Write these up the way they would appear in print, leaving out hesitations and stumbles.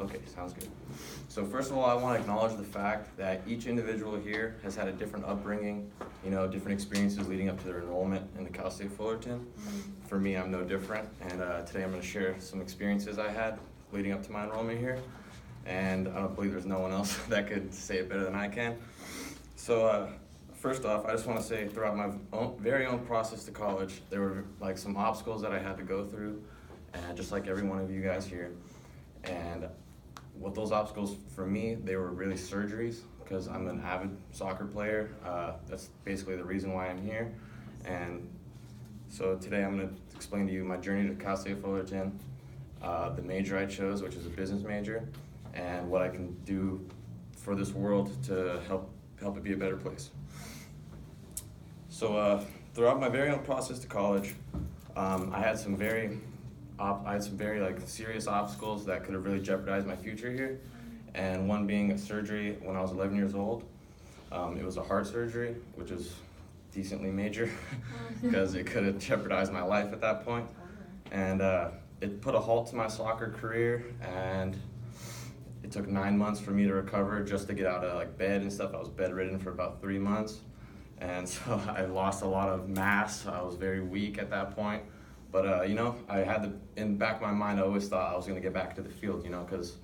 Okay, sounds good. So first of all, I want to acknowledge the fact that each individual here has had a different upbringing, different experiences leading up to their enrollment in the Cal State Fullerton. For me, I'm no different, and today I'm going to share some experiences I had leading up to my enrollment here, and I don't believe there's no one else that could say it better than I can. So first off, I just want to say throughout my very own process to college, there were like some obstacles that I had to go through, and just like every one of you guys here. And what those obstacles for me, they were really surgeries, because I'm an avid soccer player. That's basically the reason why I'm here. And so today I'm going to explain to you my journey to Cal State Fullerton, the major I chose, which is a business major, and what I can do for this world to help it be a better place. So throughout my very own process to college, I had some very serious obstacles that could have really jeopardized my future here, and one being a surgery when I was 11 years old. It was a heart surgery, which is decently major because it could have jeopardized my life at that point. And it put a halt to my soccer career, and it took 9 months for me to recover just to get out of bed and stuff. I was bedridden for about 3 months, and so I lost a lot of mass. I was very weak at that point. But, I had in the back of my mind, I always thought I was going to get back to the field, because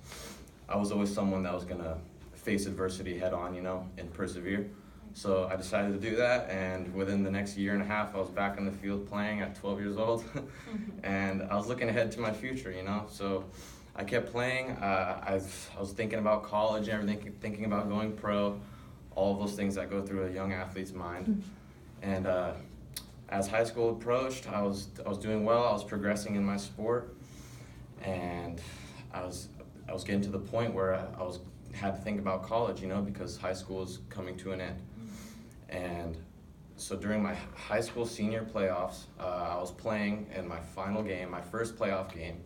I was always someone that was going to face adversity head on, and persevere. So I decided to do that, and within the next year and a half, I was back in the field playing at 12 years old. And I was looking ahead to my future, So I kept playing. I was thinking about college and everything, thinking about going pro, all of those things that go through a young athlete's mind. And as high school approached, I was doing well. I was progressing in my sport, and I was getting to the point where I had to think about college, because high school is coming to an end. And so during my high school senior playoffs, I was playing in my final game, my first playoff game,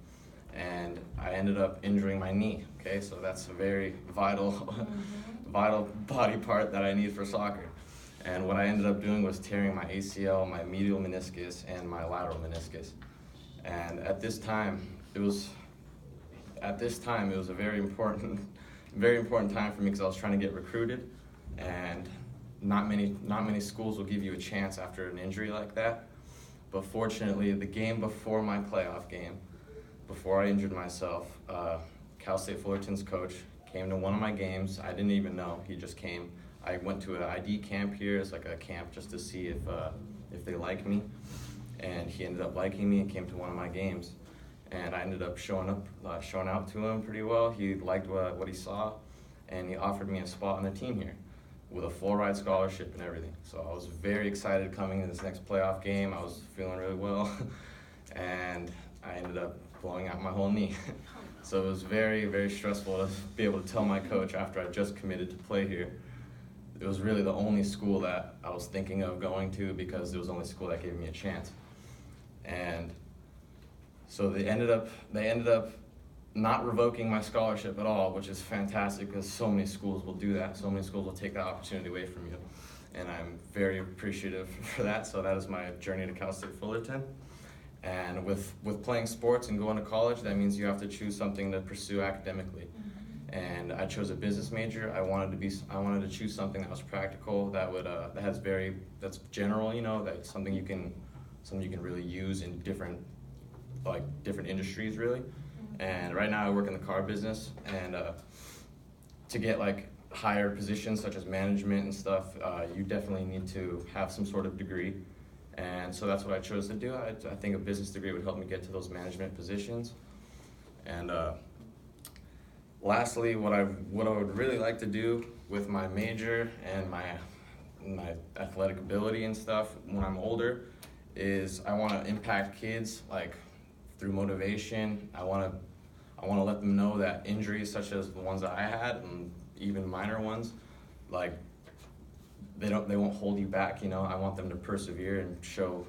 and I ended up injuring my knee. Okay, so that's a very vital body part that I need for soccer. And what I ended up doing was tearing my ACL, my medial meniscus, and my lateral meniscus. And at this time, it was a very important time for me, because I was trying to get recruited, and not many schools will give you a chance after an injury like that. But fortunately, the game before my playoff game, before I injured myself, Cal State Fullerton's coach came to one of my games. I didn't even know, he just came. I went to an ID camp here. It's like a camp just to see if they like me, and he ended up liking me and came to one of my games, and I ended up showing out to him pretty well. He liked what he saw, and he offered me a spot on the team here with a full ride scholarship and everything. So I was very excited coming into this next playoff game. I was feeling really well, and I ended up blowing out my whole knee. So it was very, very stressful to be able to tell my coach after I just committed to play here. It was really the only school that I was thinking of going to, because it was the only school that gave me a chance. And so they ended up not revoking my scholarship at all, which is fantastic, because so many schools will do that. So many schools will take that opportunity away from you. And I'm very appreciative for that. So that is my journey to Cal State Fullerton. And with playing sports and going to college, that means you have to choose something to pursue academically. And I chose a business major. I wanted to choose something that was practical, that's general, that's something you can really use in different industries really. And right now I work in the car business, and to get higher positions such as management and stuff, you definitely need to have some sort of degree. And so that's what I chose to do. I think a business degree would help me get to those management positions. And lastly, what I would really like to do with my major and my athletic ability and stuff when I'm older is I want to impact kids through motivation. I want to let them know that injuries such as the ones that I had, and even minor ones, they won't hold you back. I want them to persevere and show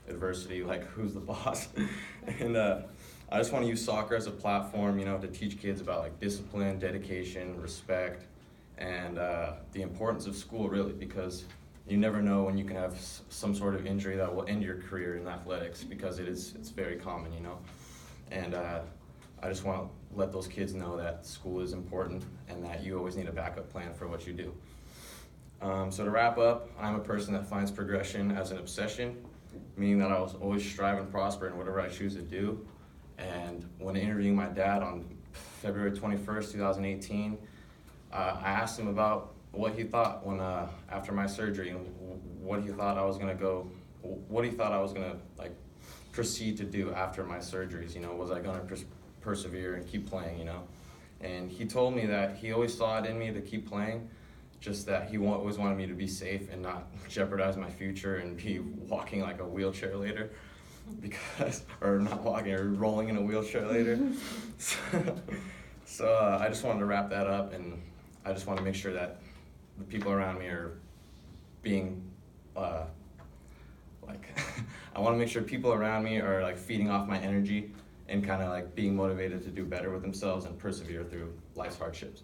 adversity who's the boss. And I just want to use soccer as a platform, to teach kids about discipline, dedication, respect, and the importance of school, really, because you never know when you can have some sort of injury that will end your career in athletics, because it's very common, And I just want let those kids know that school is important and that you always need a backup plan for what you do. So to wrap up, I'm a person that finds progression as an obsession, meaning that I was always strive and prosper in whatever I choose to do. And when interviewing my dad on February 21st, 2018, I asked him about what he thought when after my surgery, and what he thought I was gonna like proceed to do after my surgeries. You know, was I gonna persevere and keep playing? You know, and he told me that he always saw it in me to keep playing, just that he always wanted me to be safe and not jeopardize my future and be walking like a wheelchair later, or not walking, or rolling in a wheelchair later. So I just wanted to wrap that up, and I just want to make sure that the people around me are being, I want to make sure people around me are like feeding off my energy and kind of like being motivated to do better with themselves and persevere through life's hardships.